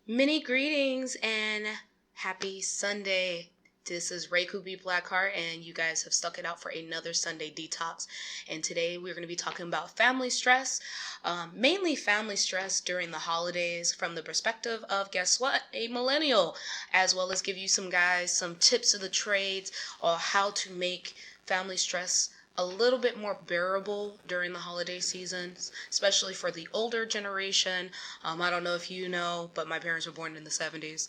Many greetings and happy Sunday. This is Reiko B. Blackheart, and you guys have stuck it out for another Sunday Detox. And today we're going to be talking about family stress, mainly family stress during the holidays from the perspective of, guess what, a millennial, as well as give you some tips of the trades on how to make family stress a little bit more bearable during the holiday seasons, especially for the older generation. I don't know if you know, but my parents were born in the 70s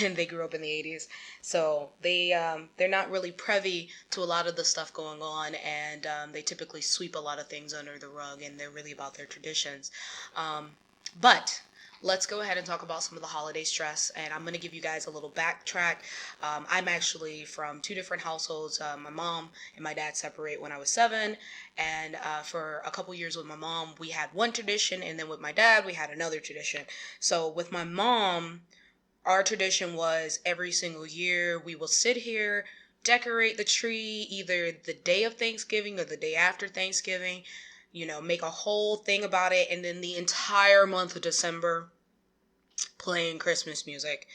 and they grew up in the 80s. So they're not really privy to a lot of the stuff going on, and they typically sweep a lot of things under the rug, and they're really about their traditions. But let's go ahead and talk about some of the holiday stress, and I'm going to give you guys a little backtrack. I'm actually from two different households. My mom and my dad separate when I was 7, and for a couple years with my mom, we had one tradition, and then with my dad, we had another tradition. So with my mom, our tradition was every single year we will sit here, decorate the tree either the day of Thanksgiving or the day after Thanksgiving, make a whole thing about it, and then the entire month of December playing Christmas music.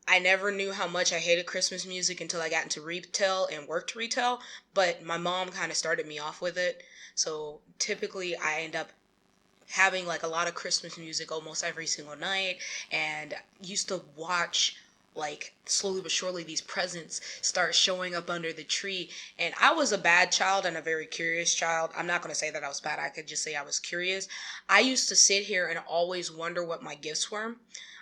I never knew how much I hated Christmas music until I got into retail and worked retail, but my mom kind of started me off with it. So typically I end up having like a lot of Christmas music almost every single night, and used to watch like slowly but surely these presents start showing up under the tree. And I was a bad child and a very curious child. I'm not going to say that I was bad. I could just say I was curious. I used to sit here and always wonder what my gifts were.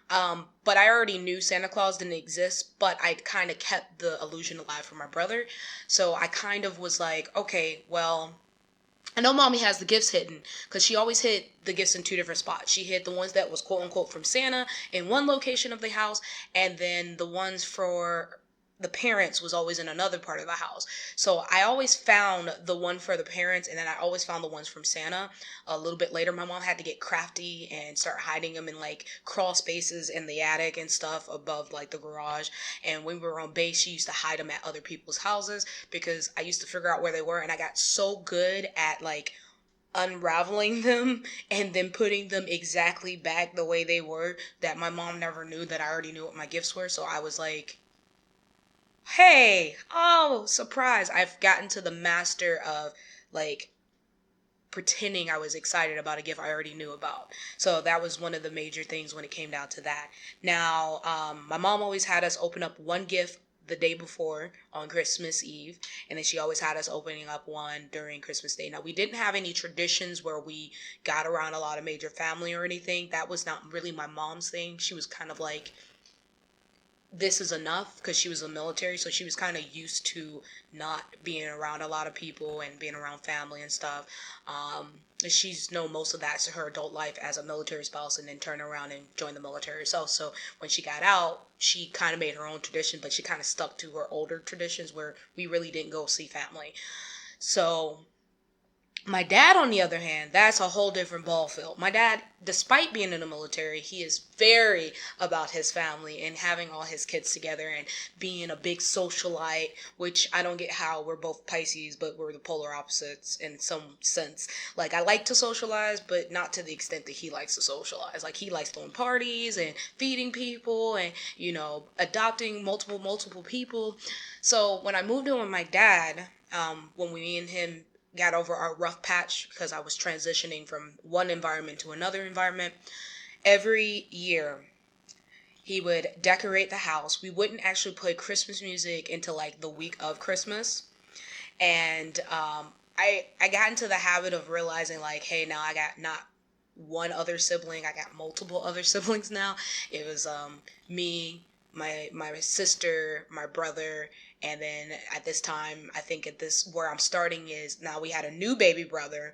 But I already knew Santa Claus didn't exist, but I kind of kept the illusion alive for my brother. So I kind of was like, okay, well, I know mommy has the gifts hidden because she always hid the gifts in two different spots. She hid the ones that was quote unquote from Santa in one location of the house, and then the ones for the parents was always in another part of the house. So I always found the one for the parents, and then I always found the ones from Santa. A little bit later, my mom had to get crafty and start hiding them in like crawl spaces in the attic and stuff above like the garage. And when we were on base, she used to hide them at other people's houses because I used to figure out where they were, and I got so good at like unraveling them and then putting them exactly back the way they were that my mom never knew that I already knew what my gifts were. So I was like, hey, oh, surprise. I've gotten to the master of like pretending I was excited about a gift I already knew about. So that was one of the major things when it came down to that. Now, my mom always had us open up one gift the day before on Christmas Eve, and then she always had us opening up one during Christmas Day. Now, we didn't have any traditions where we got around a lot of major family or anything. That was not really my mom's thing. She was kind of like, this is enough, because she was in the military, so she was kind of used to not being around a lot of people and being around family and stuff. She's known most of that to her adult life as a military spouse, and then turned around and joined the military herself. So when she got out, she kind of made her own tradition, but she kind of stuck to her older traditions where we really didn't go see family. So my dad, on the other hand, that's a whole different ball field. My dad, despite being in the military, he is very about his family and having all his kids together and being a big socialite, which I don't get how we're both Pisces, but we're the polar opposites in some sense. Like, I like to socialize, but not to the extent that he likes to socialize. Like, he likes throwing parties and feeding people and, adopting multiple people. So when I moved in with my dad, when me and him got over our rough patch because I was transitioning from one environment to another environment, every year he would decorate the house. We wouldn't actually play Christmas music until like the week of Christmas. And I got into the habit of realizing like, hey, now I got not one other sibling, I got multiple other siblings now. It was me, my sister, my brother, and then at this time, I think at this where I'm starting is now we had a new baby brother,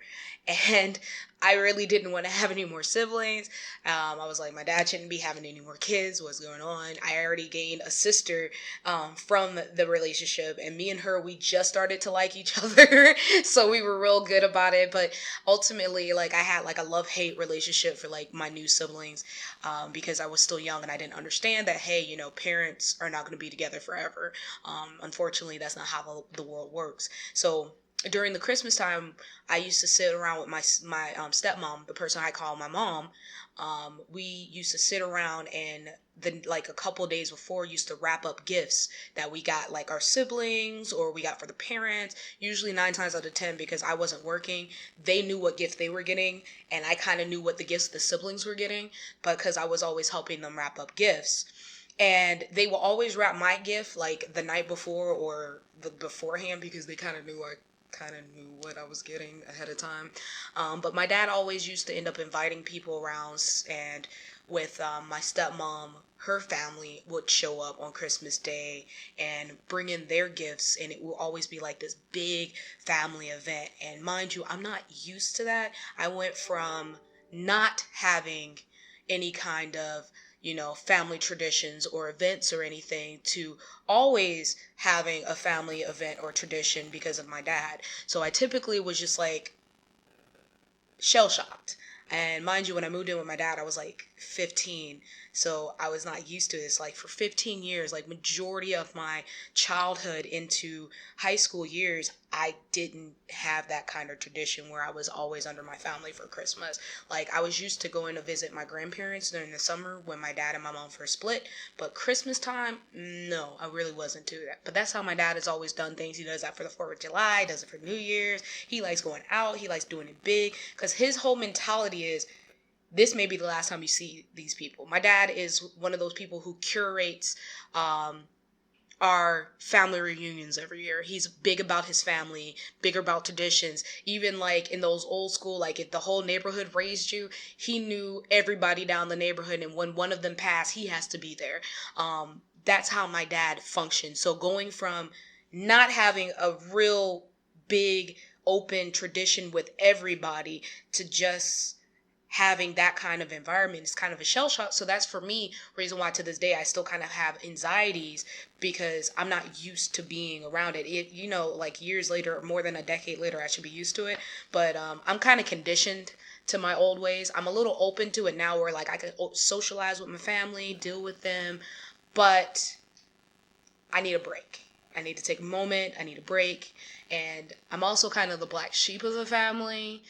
and I really didn't want to have any more siblings. I was like, my dad shouldn't be having any more kids. What's going on? I already gained a sister from the relationship, and me and her, we just started to like each other, so we were real good about it. But ultimately, like, I had like a love-hate relationship for like my new siblings, because I was still young and I didn't understand that, hey, parents are not going to be together forever. Unfortunately, that's not how the world works. So during the Christmas time, I used to sit around with my stepmom, the person I call my mom, we used to sit around and then like a couple days before used to wrap up gifts that we got, like our siblings or we got for the parents. Usually 9 times out of 10, because I wasn't working, they knew what gift they were getting, and I kind of knew what the gifts the siblings were getting, because I was always helping them wrap up gifts. And they will always wrap my gift like the night before or the beforehand, because they kind of knew what I was getting ahead of time. But my dad always used to end up inviting people around, and with my stepmom, her family would show up on Christmas Day and bring in their gifts, and it will always be like this big family event. And mind you, I'm not used to that. I went from not having any kind of family traditions or events or anything, to always having a family event or tradition because of my dad. So I typically was just like shell shocked. And mind you, when I moved in with my dad, I was like 15. So I was not used to this. Like for 15 years, like majority of my childhood into high school years, I didn't have that kind of tradition where I was always under my family for Christmas. Like I was used to going to visit my grandparents during the summer when my dad and my mom first split. But Christmas time, no, I really wasn't doing that. But that's how my dad has always done things. He does that for the 4th of July, does it for New Year's. He likes going out. He likes doing it big, because his whole mentality is, this may be the last time you see these people. My dad is one of those people who curates our family reunions every year. He's big about his family, bigger about traditions. Even like in those old school, like if the whole neighborhood raised you, he knew everybody down the neighborhood, and when one of them passed, he has to be there. That's how my dad functioned. So going from not having a real big open tradition with everybody to just having that kind of environment is kind of a shell shock. So that's, for me, reason why to this day I still kind of have anxieties, because I'm not used to being around it. Like years later, more than a decade later, I should be used to it. But I'm kind of conditioned to my old ways. I'm a little open to it now, where like I could socialize with my family, deal with them, but I need a break. I need to take a moment. I need a break. And I'm also kind of the black sheep of the family.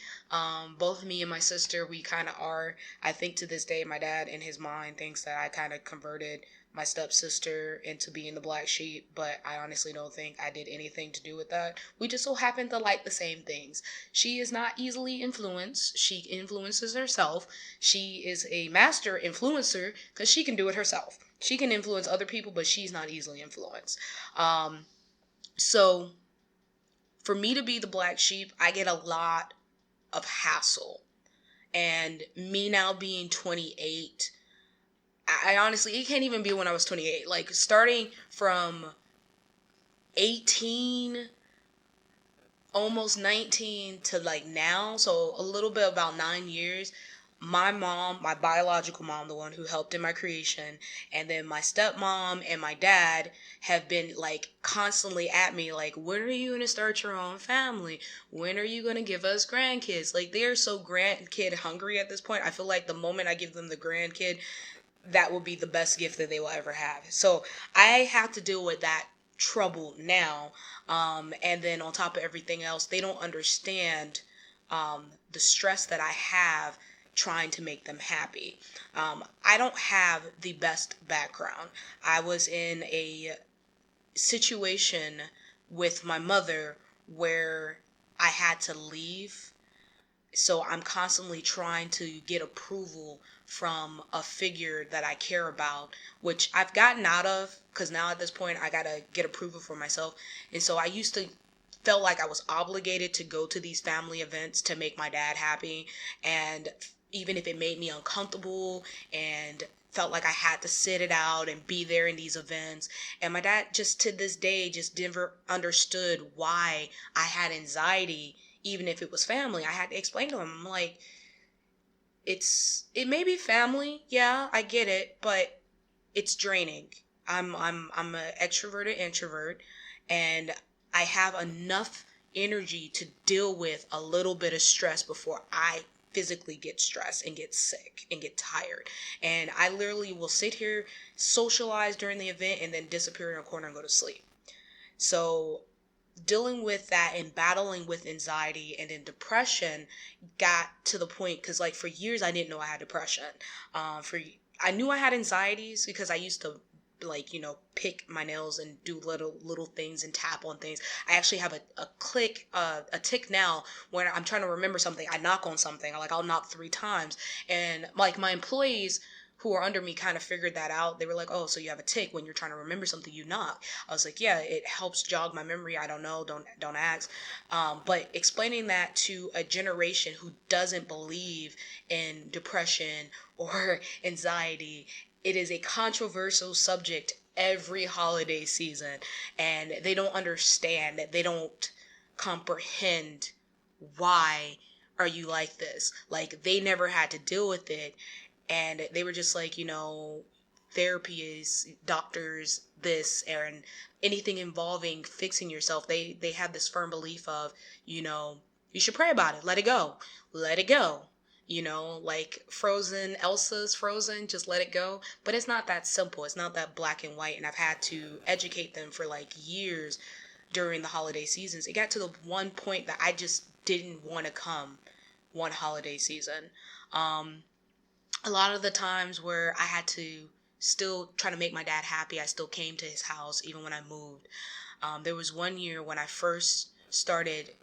Both me and my sister, we kind of are. I think to this day, my dad in his mind thinks that I kind of converted my stepsister into being the black sheep, but I honestly don't think I did anything to do with that. We just so happen to like the same things. She is not easily influenced. She influences herself. She is a master influencer because she can do it herself. She can influence other people, but she's not easily influenced. So for me to be the black sheep, I get a lot of hassle. And me now being 28, I honestly, it can't even be when I was 28. Like starting from 18, almost 19 to like now, so a little bit about 9 years, my mom, my biological mom, the one who helped in my creation, and then my stepmom and my dad have been like constantly at me like, when are you going to start your own family? When are you going to give us grandkids? Like they're so grandkid hungry at this point. I feel like the moment I give them the grandkid, that will be the best gift that they will ever have. So I have to deal with that trouble now. And then on top of everything else, they don't understand the stress that I have trying to make them happy. I don't have the best background. I was in a situation with my mother where I had to leave. So I'm constantly trying to get approval from a figure that I care about, which I've gotten out of, because now at this point I gotta get approval for myself. And so I used to felt like I was obligated to go to these family events to make my dad happy, and even if it made me uncomfortable, and felt like I had to sit it out and be there in these events. And my dad just to this day just never understood why I had anxiety. Even if it was family, I had to explain to him, I'm like, it may be family, yeah, I get it, but it's draining. I'm an extroverted introvert, and I have enough energy to deal with a little bit of stress before I physically get stressed and get sick and get tired. And I literally will sit here, socialize during the event, and then disappear in a corner and go to sleep. So dealing with that and battling with anxiety and then depression got to the point, because like for years I didn't know I had depression. I knew I had anxieties because I used to, like, pick my nails and do little things and tap on things. I actually have a tick now when I'm trying to remember something. I knock on something. I'll knock 3 times, and like my employees who are under me kind of figured that out. They were like, "Oh, so you have a tick when you're trying to remember something, you knock." I was like, "Yeah, it helps jog my memory. I don't know. Don't ask." But explaining that to a generation who doesn't believe in depression or anxiety, it is a controversial subject every holiday season, and they don't understand that. They don't comprehend why are you like this. Like, they never had to deal with it, and they were just like, therapy is doctors, this, and anything involving fixing yourself. They had this firm belief of, you should pray about it, let it go. Like Frozen, Elsa's Frozen, just let it go. But it's not that simple. It's not that black and white. And I've had to educate them for like years during the holiday seasons. It got to the one point that I just didn't want to come one holiday season. A lot of the times where I had to still try to make my dad happy, I still came to his house even when I moved. There was one year when I first started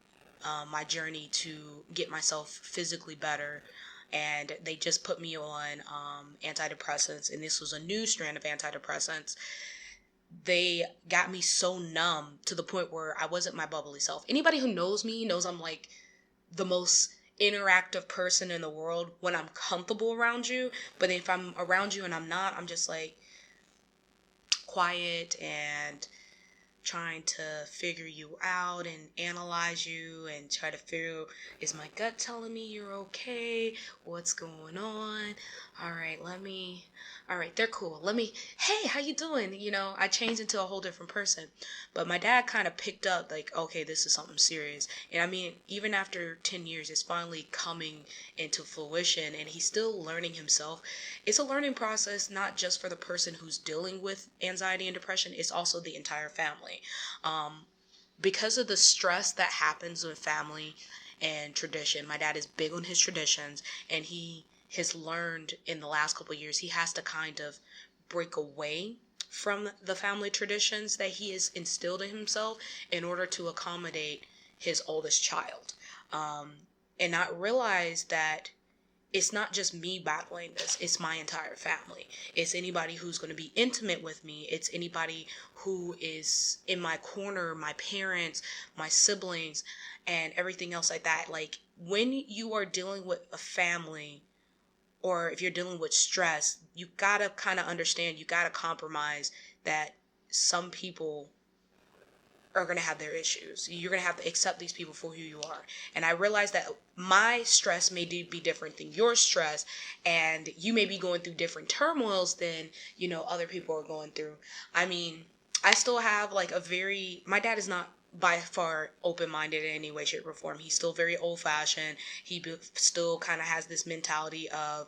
my journey to get myself physically better, and they just put me on antidepressants, and this was a new strand of antidepressants. They got me so numb to the point where I wasn't my bubbly self. Anybody who knows me knows I'm like the most interactive person in the world when I'm comfortable around you, but if I'm around you and I'm not, I'm just like quiet and trying to figure you out and analyze you and try to figure, is my gut telling me you're okay? What's going on? All right, they're cool. Hey, how you doing? I changed into a whole different person. But my dad kind of picked up like, okay, this is something serious. And I mean, even after 10 years, it's finally coming into fruition, and he's still learning himself. It's a learning process, not just for the person who's dealing with anxiety and depression, it's also the entire family. Because of the stress that happens with family and tradition, my dad is big on his traditions, and he has learned in the last couple of years he has to kind of break away from the family traditions that he has instilled in himself in order to accommodate his oldest child. And not realize that it's not just me battling this, it's my entire family. It's anybody who's going to be intimate with me. It's anybody who is in my corner, my parents, my siblings, and everything else like that. Like, when you are dealing with a family, or if you're dealing with stress, you gotta kind of understand, you gotta compromise that some people are going to have their issues. You're going to have to accept these people for who you are. And I realize that my stress may be different than your stress, and you may be going through different turmoils than, other people are going through. I mean, I still have like my dad is not by far open-minded in any way, shape, or form. He's still very old-fashioned. He still kind of has this mentality of,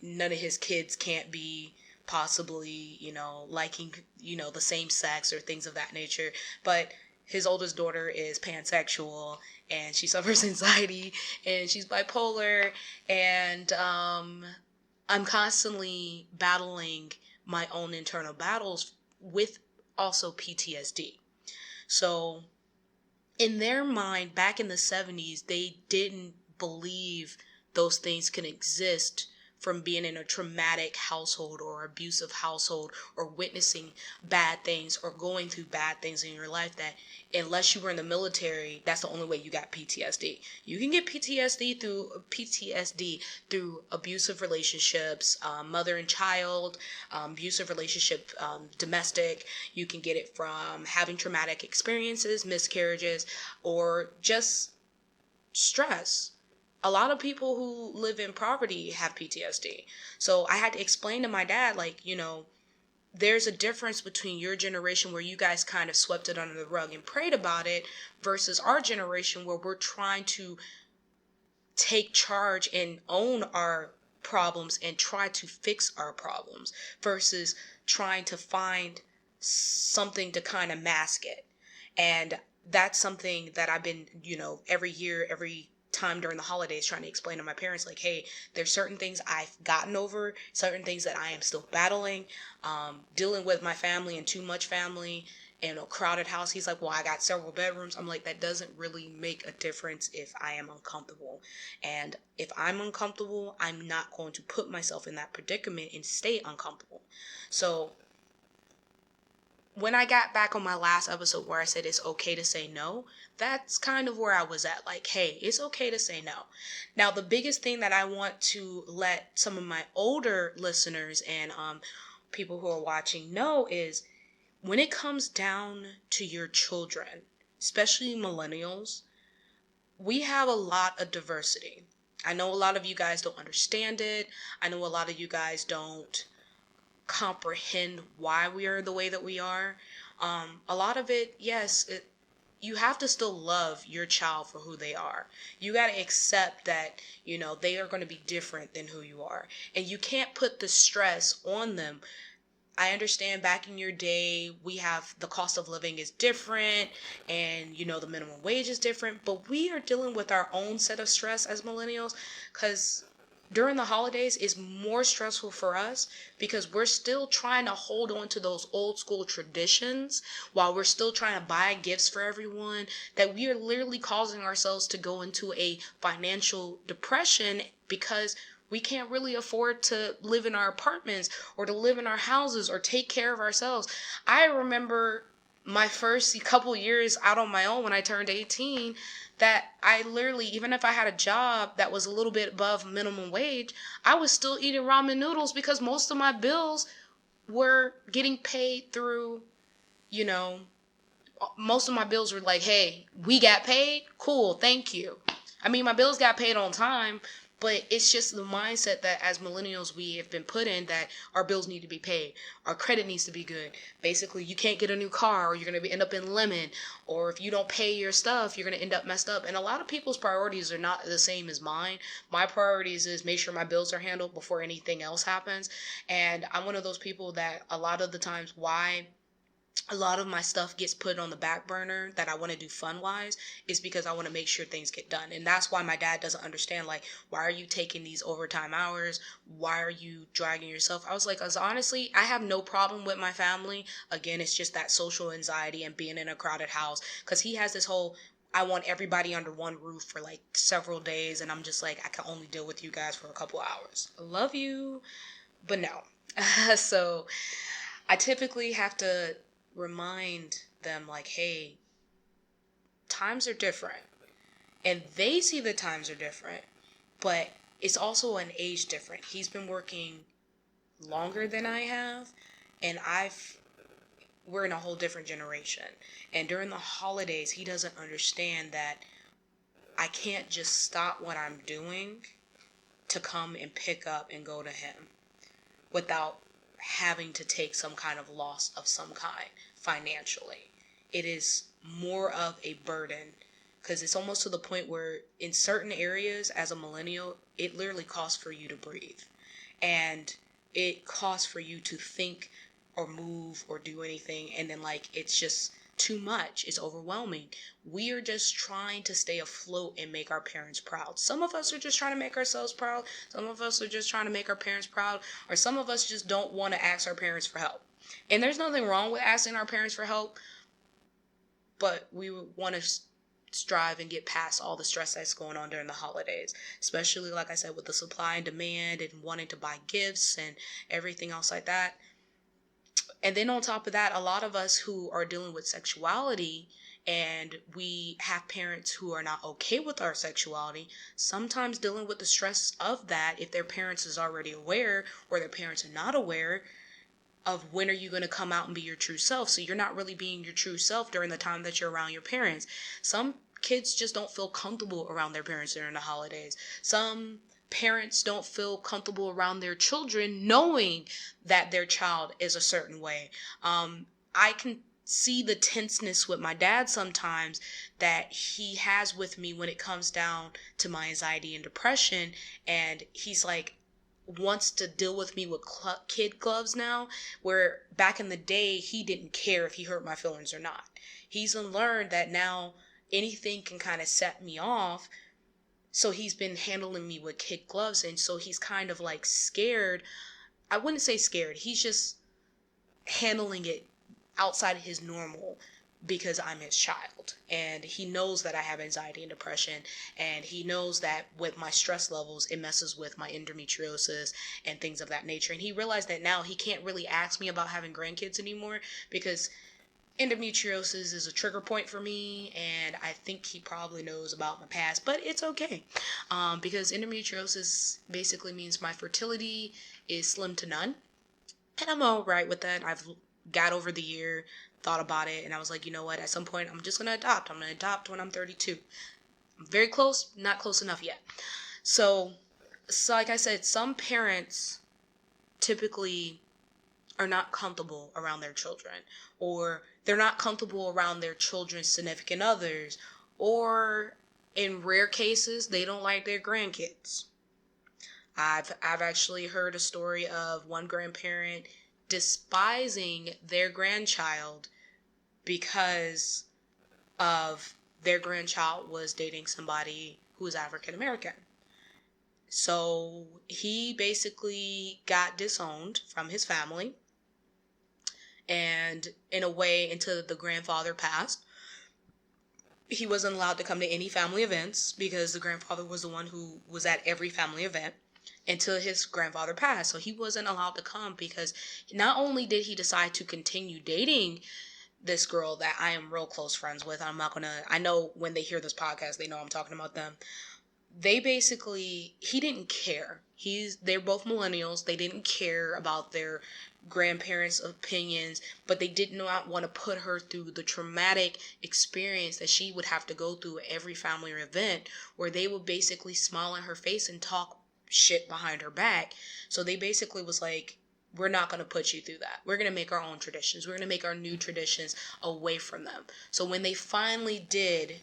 none of his kids can't be possibly, liking, the same sex or things of that nature. But his oldest daughter is pansexual, and she suffers anxiety, and she's bipolar, and I'm constantly battling my own internal battles with also PTSD. So in their mind, back in the 70s, they didn't believe those things can exist from being in a traumatic household or abusive household or witnessing bad things or going through bad things in your life, that unless you were in the military, that's the only way you got PTSD. You can get PTSD through abusive relationships, mother and child, abusive relationship, domestic. You can get it from having traumatic experiences, miscarriages, or just stress. A lot of people who live in poverty have PTSD. So I had to explain to my dad, like, there's a difference between your generation where you guys kind of swept it under the rug and prayed about it versus our generation where we're trying to take charge and own our problems and try to fix our problems versus trying to find something to kind of mask it. And that's something that I've been, every year, every time during the holidays trying to explain to my parents, like, hey, there's certain things I've gotten over, certain things that I am still battling, dealing with my family and too much family and a crowded house. He's like, well, I got several bedrooms. I'm like, that doesn't really make a difference if I am uncomfortable. And if I'm uncomfortable, I'm not going to put myself in that predicament and stay uncomfortable. So when I got back on my last episode where I said it's okay to say no, that's kind of where I was at. Like, hey, it's okay to say no. Now, the biggest thing that I want to let some of my older listeners and people who are watching know is when it comes down to your children, especially millennials, we have a lot of diversity. I know a lot of you guys don't understand it. I know a lot of you guys don't comprehend why we are the way that we are. A lot of it, yes, you have to still love your child for who they are. You got to accept that, they are going to be different than who you are. And you can't put the stress on them. I understand back in your day, we have the cost of living is different and, the minimum wage is different. But we are dealing with our own set of stress as millennials because during the holidays is more stressful for us because we're still trying to hold on to those old school traditions while we're still trying to buy gifts for everyone, that we are literally causing ourselves to go into a financial depression because we can't really afford to live in our apartments or to live in our houses or take care of ourselves. I remember my first couple years out on my own when I turned 18, that I literally, even if I had a job that was a little bit above minimum wage, I was still eating ramen noodles because most of my bills were getting paid through, most of my bills were like, hey, we got paid? Cool, thank you. I mean, my bills got paid on time, but it's just the mindset that as millennials we have been put in that our bills need to be paid. Our credit needs to be good. Basically, you can't get a new car or you're going to end up in lemon. Or if you don't pay your stuff, you're going to end up messed up. And a lot of people's priorities are not the same as mine. My priorities is make sure my bills are handled before anything else happens. And I'm one of those people that a lot of the times why a lot of my stuff gets put on the back burner that I want to do fun wise is because I want to make sure things get done. And that's why my dad doesn't understand, like, why are you taking these overtime hours? Why are you dragging yourself? I was like, as honestly, I have no problem with my family. Again, it's just that social anxiety and being in a crowded house because he has this whole, I want everybody under one roof for like several days. And I'm just like, I can only deal with you guys for a couple hours. I love you, but no. So I typically have to remind them like, hey, times are different. And they see the times are different, but it's also an age different. He's been working longer than I have, and we're in a whole different generation. And during the holidays, he doesn't understand that I can't just stop what I'm doing to come and pick up and go to him without having to take some kind of loss of some kind financially. It is more of a burden because it's almost to the point where in certain areas as a millennial, it literally costs for you to breathe. And it costs for you to think or move or do anything. And then like, it's just too much. It's overwhelming. We are just trying to stay afloat and make our parents proud. Some of us are just trying to make ourselves proud. Some of us are just trying to make our parents proud. Or some of us just don't want to ask our parents for help. And there's nothing wrong with asking our parents for help. But we want to strive and get past all the stress that's going on during the holidays. Especially, like I said, with the supply and demand and wanting to buy gifts and everything else like that. And then on top of that, a lot of us who are dealing with sexuality and we have parents who are not okay with our sexuality, sometimes dealing with the stress of that, if their parents is already aware or their parents are not aware of when are you going to come out and be your true self. So you're not really being your true self during the time that you're around your parents. Some kids just don't feel comfortable around their parents during the holidays. Some parents don't feel comfortable around their children knowing that their child is a certain way. I can see the tenseness with my dad sometimes that he has with me when it comes down to my anxiety and depression. And he's like, wants to deal with me with kid gloves now, where back in the day he didn't care if he hurt my feelings or not. He's learned that now anything can kind of set me off, so he's been handling me with kid gloves, and so he's kind of like scared. I wouldn't say scared, he's just handling it outside of his normal, because I'm his child, and he knows that I have anxiety and depression, and he knows that with my stress levels it messes with my endometriosis and things of that nature. And he realized that now he can't really ask me about having grandkids anymore, because endometriosis is a trigger point for me, and I think he probably knows about my past, but it's okay, because endometriosis basically means my fertility is slim to none, and I'm all right with that. I've got over the year, thought about it, and I was like, you know what, at some point I'm just going to adopt. I'm going to adopt when I'm 32. I'm very close, not close enough yet. So like I said, some parents typically are not comfortable around their children, or they're not comfortable around their children's significant others, or in rare cases, they don't like their grandkids. I've actually heard a story of one grandparent despising their grandchild because of their grandchild was dating somebody who was African American. So he basically got disowned from his family, and in a way, until the grandfather passed, he wasn't allowed to come to any family events, because the grandfather was the one who was at every family event until his grandfather passed. So he wasn't allowed to come, because not only did he decide to continue dating this girl that I am real close friends with, I know when they hear this podcast, they know I'm talking about them. He didn't care. They're both millennials. They didn't care about their grandparents' opinions, but they did not want to put her through the traumatic experience that she would have to go through at every family event, where they would basically smile in her face and talk shit behind her back. So they basically was like, we're not going to put you through that. We're going to make our own traditions. We're going to make our new traditions away from them. So when they finally did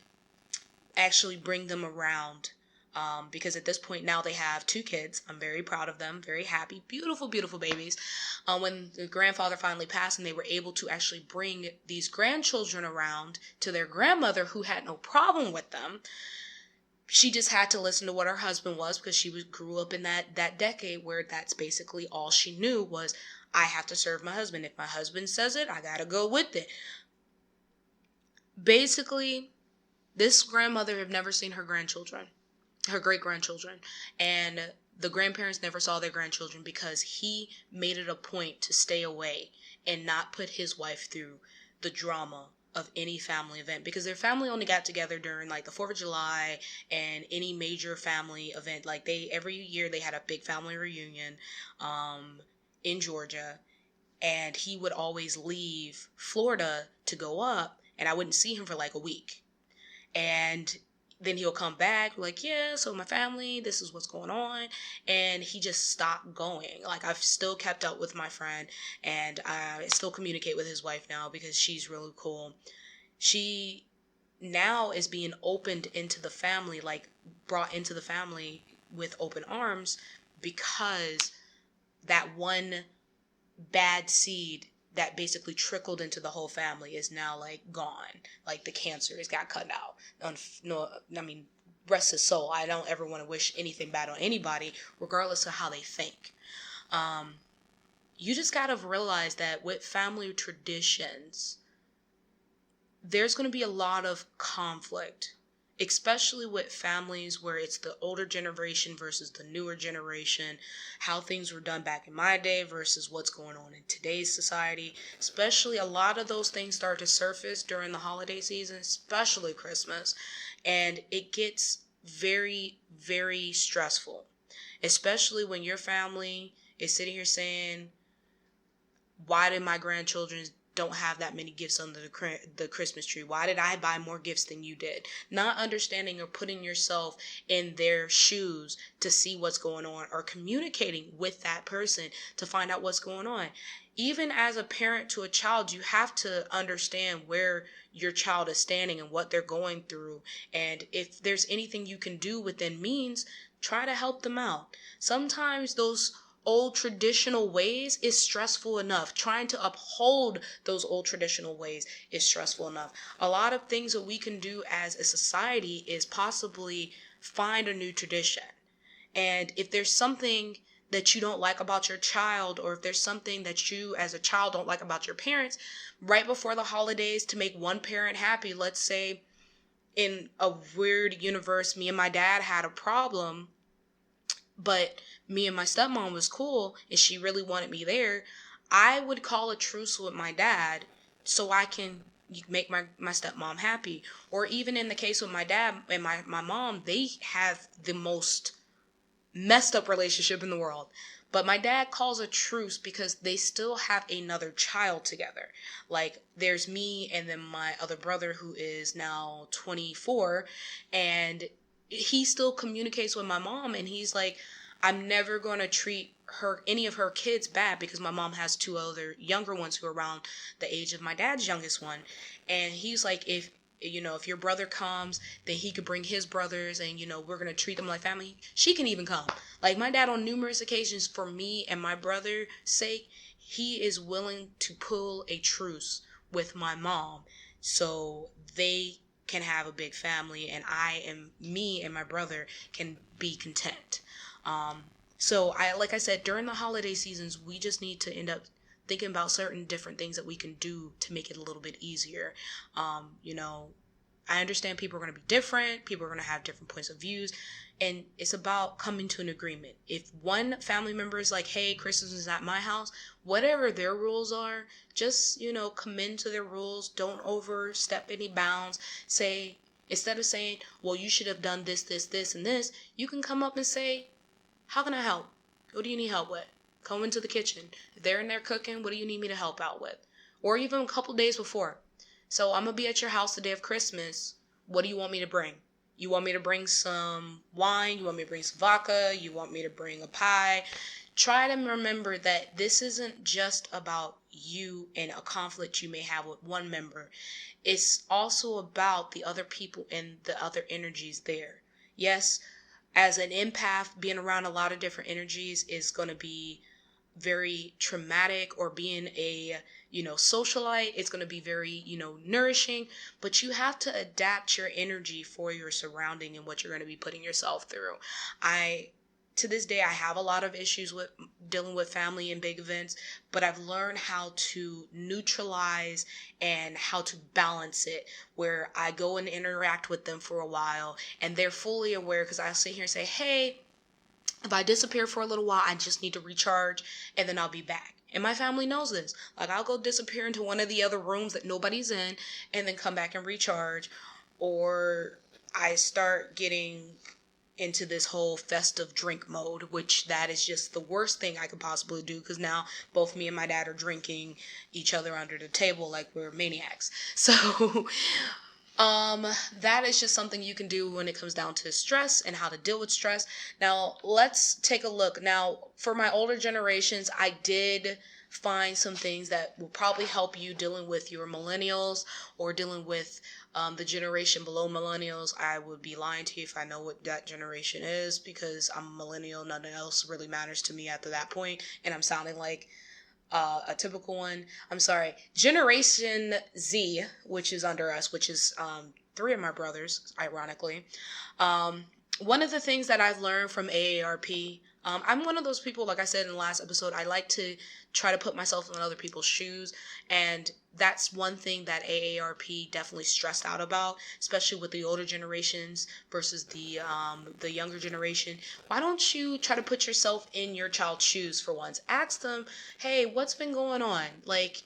actually bring them around, because at this point now they have 2 kids. I'm very proud of them, very happy, beautiful, beautiful babies. When the grandfather finally passed and they were able to actually bring these grandchildren around to their grandmother, who had no problem with them, she just had to listen to what her husband was, because she grew up in that decade where that's basically all she knew was, I have to serve my husband. If my husband says it, I gotta go with it. Basically, this grandmother had never seen her grandchildren, her great-grandchildren, and the grandparents never saw their grandchildren, because he made it a point to stay away and not put his wife through the drama of any family event, because their family only got together during like the 4th of July and any major family event. Like every year they had a big family reunion in Georgia, and he would always leave Florida to go up, and I wouldn't see him for like a week. And then he'll come back like, yeah, so my family, this is what's going on. And he just stopped going. Like, I've still kept up with my friend, and I still communicate with his wife now, because she's really cool. She now is being opened into the family, like brought into the family with open arms, because that one bad seed that basically trickled into the whole family is now like gone. Like the cancer has got cut out. No, I mean, rest his soul. I don't ever want to wish anything bad on anybody, regardless of how they think. You just gotta realize that with family traditions, there's going to be a lot of conflict, especially with families where it's the older generation versus the newer generation, how things were done back in my day versus what's going on in today's society. Especially a lot of those things start to surface during the holiday season, especially Christmas, and it gets very, very stressful, especially when your family is sitting here saying, why did my grandchildren don't have that many gifts under the Christmas tree? Why did I buy more gifts than you did? Not understanding or putting yourself in their shoes to see what's going on, or communicating with that person to find out what's going on. Even as a parent to a child, you have to understand where your child is standing and what they're going through. And if there's anything you can do within means, try to help them out. Sometimes those old traditional ways is stressful enough. Trying to uphold those old traditional ways is stressful enough. A lot of things that we can do as a society is possibly find a new tradition. And if there's something that you don't like about your child, or if there's something that you as a child don't like about your parents, right before the holidays, to make one parent happy, let's say in a weird universe, me and my dad had a problem, but me and my stepmom was cool and she really wanted me there, I would call a truce with my dad so I can make my stepmom happy. Or even in the case with my dad and my mom, they have the most messed up relationship in the world. But my dad calls a truce because they still have another child together. Like, there's me and then my other brother who is now 24, and he still communicates with my mom, and he's like, I'm never going to treat any of her kids bad, because my mom has two other younger ones who are around the age of my dad's youngest one. And he's like, if your brother comes, then he could bring his brothers, and, we're going to treat them like family. She can even come. Like, my dad, on numerous occasions, for me and my brother's sake, he is willing to pull a truce with my mom so they can have a big family, and me and my brother can be content. So like I said, during the holiday seasons, we just need to end up thinking about certain different things that we can do to make it a little bit easier. I understand people are going to be different. People are going to have different points of views. And it's about coming to an agreement. If one family member is like, hey, Christmas is at my house, whatever their rules are, just, come into their rules. Don't overstep any bounds. Instead of saying, well, you should have done this, this, this, and this, you can come up and say, how can I help? What do you need help with? Come into the kitchen. If they're in there cooking, what do you need me to help out with? Or even a couple days before. So I'm going to be at your house the day of Christmas. What do you want me to bring? You want me to bring some wine? You want me to bring some vodka? You want me to bring a pie? Try to remember that this isn't just about you and a conflict you may have with one member. It's also about the other people and the other energies there. Yes, as an empath, being around a lot of different energies is going to be very traumatic, or being a socialite, it's going to be very nourishing, but you have to adapt your energy for your surrounding and what you're going to be putting yourself through. To this day, I have a lot of issues with dealing with family and big events, but I've learned how to neutralize and how to balance it, where I go and interact with them for a while and they're fully aware, because I'll sit here and say, hey, if I disappear for a little while, I just need to recharge and then I'll be back. And my family knows this. Like, I'll go disappear into one of the other rooms that nobody's in and then come back and recharge. Or I start getting into this whole festive drink mode, which that is just the worst thing I could possibly do, because now both me and my dad are drinking each other under the table like we're maniacs. So that is just something you can do when it comes down to stress and how to deal with stress. Now, let's take a look. Now, for my older generations, I did find some things that will probably help you dealing with your millennials or dealing with the generation below millennials. I would be lying to you if I know what that generation is, because I'm a millennial. Nothing else really matters to me after that point, and I'm sounding like a typical one. I'm sorry. Generation Z, which is under us, which is 3 of my brothers, ironically. One of the things that I've learned from AARP, I'm one of those people, like I said in the last episode, I like to try to put myself in other people's shoes. And that's one thing that AARP definitely stressed out about, especially with the older generations versus the younger generation. Why don't you try to put yourself in your child's shoes for once? Ask them, hey, what's been going on? Like,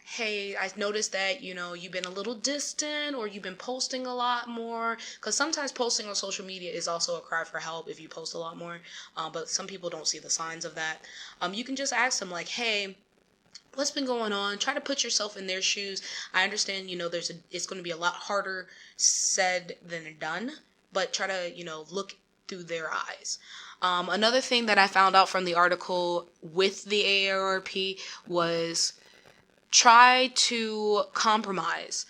hey, I noticed that, you've been a little distant, or you've been posting a lot more. Because sometimes posting on social media is also a cry for help if you post a lot more. But some people don't see the signs of that. You can just ask them, like, hey, what's been going on? Try to put yourself in their shoes. I understand, it's going to be a lot harder said than done, but try to, look through their eyes. Another thing that I found out from the article with the AARP was try to compromise.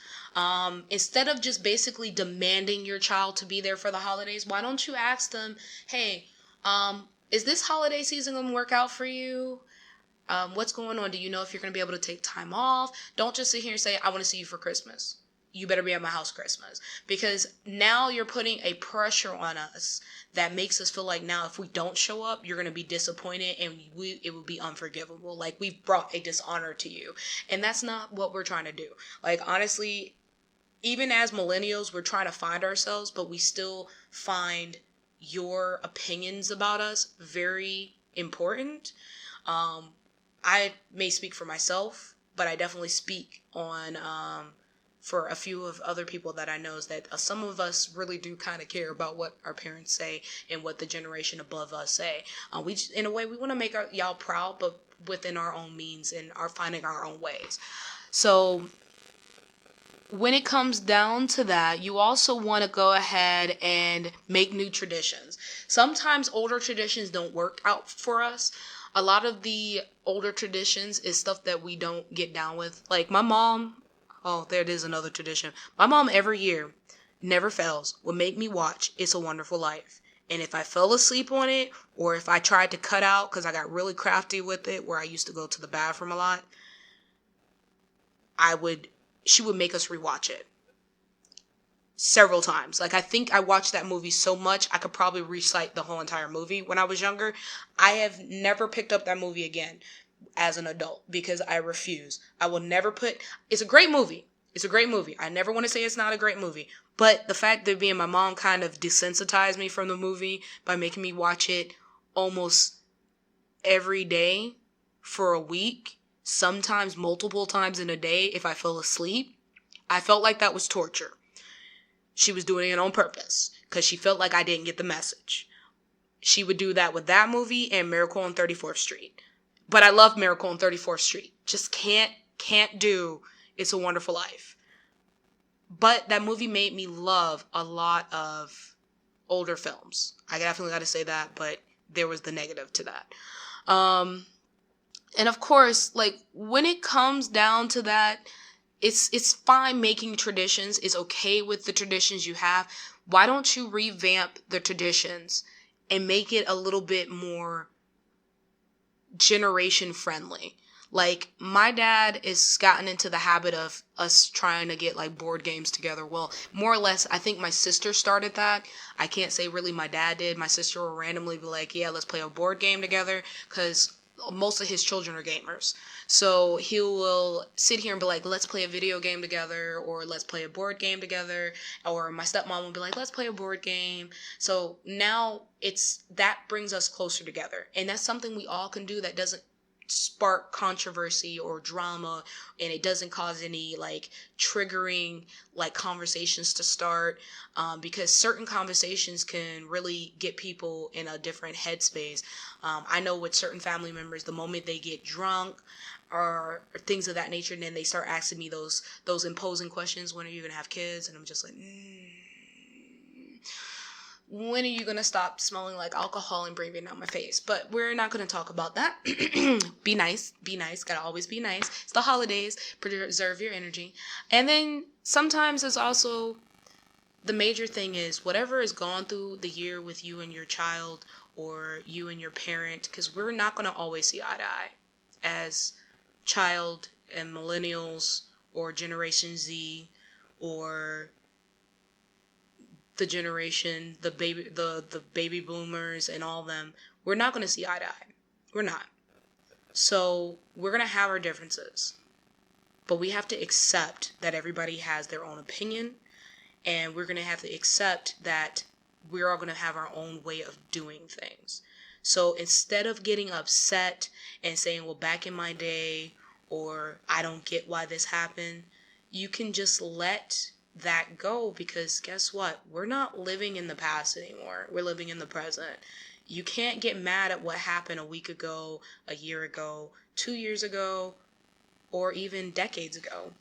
Instead of just basically demanding your child to be there for the holidays, why don't you ask them, hey, is this holiday season going to work out for you? What's going on? Do you know if you're going to be able to take time off? Don't just sit here and say, I want to see you for Christmas. You better be at my house Christmas. Because now you're putting a pressure on us that makes us feel like now if we don't show up, you're going to be disappointed and it will be unforgivable. Like we've brought a dishonor to you. And that's not what we're trying to do. Like honestly, even as millennials, we're trying to find ourselves, but we still find your opinions about us very important. I may speak for myself, but I definitely speak on for a few of other people that I know is that some of us really do kind of care about what our parents say and what the generation above us say. We just, in a way, we want to make y'all proud, but within our own means and are finding our own ways. So when it comes down to that, you also want to go ahead and make new traditions. Sometimes older traditions don't work out for us. A lot of the older traditions is stuff that we don't get down with. Like my mom, oh, there it is, another tradition. My mom every year, never fails, would make me watch It's a Wonderful Life. And if I fell asleep on it, or if I tried to cut out because I got really crafty with it, where I used to go to the bathroom a lot, she would make us rewatch it several times. Like I think I watched that movie so much I could probably recite the whole entire movie when I was younger. I have never picked up that movie again as an adult because I refuse. I will never it's a great movie. It's a great movie. I never want to say it's not a great movie. But the fact that me and my mom kind of desensitized me from the movie by making me watch it almost every day for a week, sometimes multiple times in a day if I fell asleep, I felt like that was torture. She was doing it on purpose because she felt like I didn't get the message. She would do that with that movie and Miracle on 34th Street. But I love Miracle on 34th Street. Just can't do It's a Wonderful Life. But that movie made me love a lot of older films. I definitely got to say that, but there was the negative to that. And of course, like when it comes down to that, it's fine making traditions. It's okay with the traditions you have. Why don't you revamp the traditions and make it a little bit more generation friendly? Like my dad has gotten into the habit of us trying to get like board games together. Well, more or less, I think my sister started that. I can't say really my dad did. My sister will randomly be like, yeah, let's play a board game together because most of his children are gamers. So he will sit here and be like, let's play a video game together, or let's play a board game together. Or my stepmom will be like, let's play a board game. So now that brings us closer together. And that's something we all can do that doesn't spark controversy or drama, and it doesn't cause any like triggering like conversations to start, because certain conversations can really get people in a different headspace. I know with certain family members, the moment they get drunk or things of that nature, and then they start asking me those imposing questions, when are you gonna have kids? And I'm just like, when are you going to stop smelling like alcohol and breathing out my face? But we're not going to talk about that. Be nice. Gotta always be nice. It's the holidays. Preserve your energy. And then sometimes it's also, the major thing is whatever has gone through the year with you and your child or you and your parent, because we're not going to always see eye to eye as child and millennials or Generation Z or the generation, the baby boomers and all of them. We're not going to see eye to eye. We're not. So we're going to have our differences, but we have to accept that everybody has their own opinion, and we're going to have to accept that we're all going to have our own way of doing things. So instead of getting upset and saying, well, back in my day, or I don't get why this happened, you can just let that go, because guess what? We're not living in the past anymore. We're living in the present. You can't get mad at what happened a week ago, a year ago, 2 years ago, or even decades ago.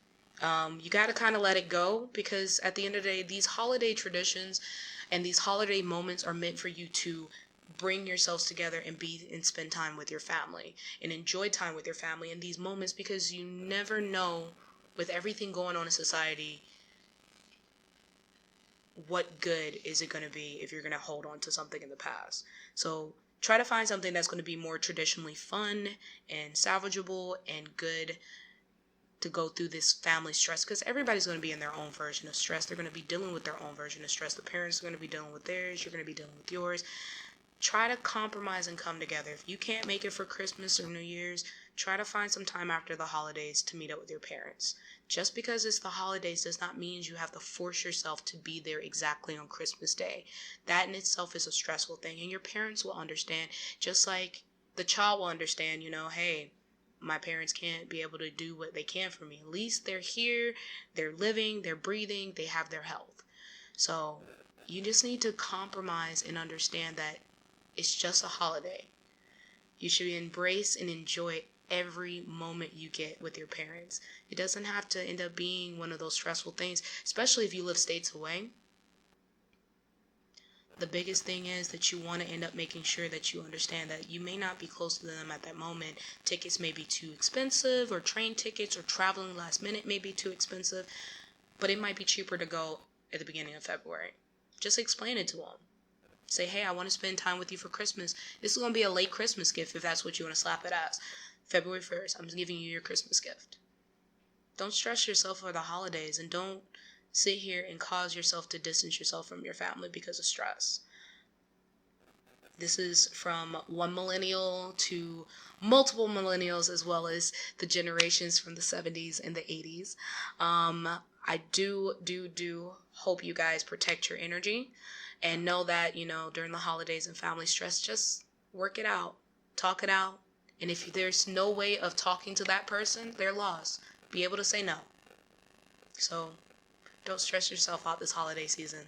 You got to kind of let it go, because at the end of the day, these holiday traditions and these holiday moments are meant for you to bring yourselves together and spend time with your family and enjoy time with your family in these moments, because you never know, with everything going on in society, what good is it going to be if you're going to hold on to something in the past? So try to find something that's going to be more traditionally fun and salvageable and good to go through this family stress, because everybody's going to be in their own version of stress. They're going to be dealing with their own version of stress. The parents are going to be dealing with theirs. You're going to be dealing with yours. Try to compromise and come together. If you can't make it for Christmas or New Year's, try to find some time after the holidays to meet up with your parents. Just because it's the holidays does not mean you have to force yourself to be there exactly on Christmas Day. That in itself is a stressful thing, and your parents will understand, just like the child will understand, hey, my parents can't be able to do what they can for me. At least they're here, they're living, they're breathing, they have their health. So you just need to compromise and understand that it's just a holiday. You should embrace and enjoy every moment you get with your parents. It doesn't have to end up being one of those stressful things, especially if you live states away. The biggest thing is that you want to end up making sure that you understand that you may not be close to them at that moment. Tickets may be too expensive, or train tickets or traveling last minute may be too expensive, but it might be cheaper to go at the beginning of February. Just explain it to them. Say, hey, I want to spend time with you for Christmas. This is going to be a late Christmas gift if that's what you want to slap it as. February 1st, I'm giving you your Christmas gift. Don't stress yourself for the holidays, and don't sit here and cause yourself to distance yourself from your family because of stress. This is from one millennial to multiple millennials, as well as the generations from the 70s and the 80s. I do hope you guys protect your energy and know that, during the holidays and family stress, just work it out, talk it out. And if there's no way of talking to that person, they're lost. Be able to say no. So don't stress yourself out this holiday season.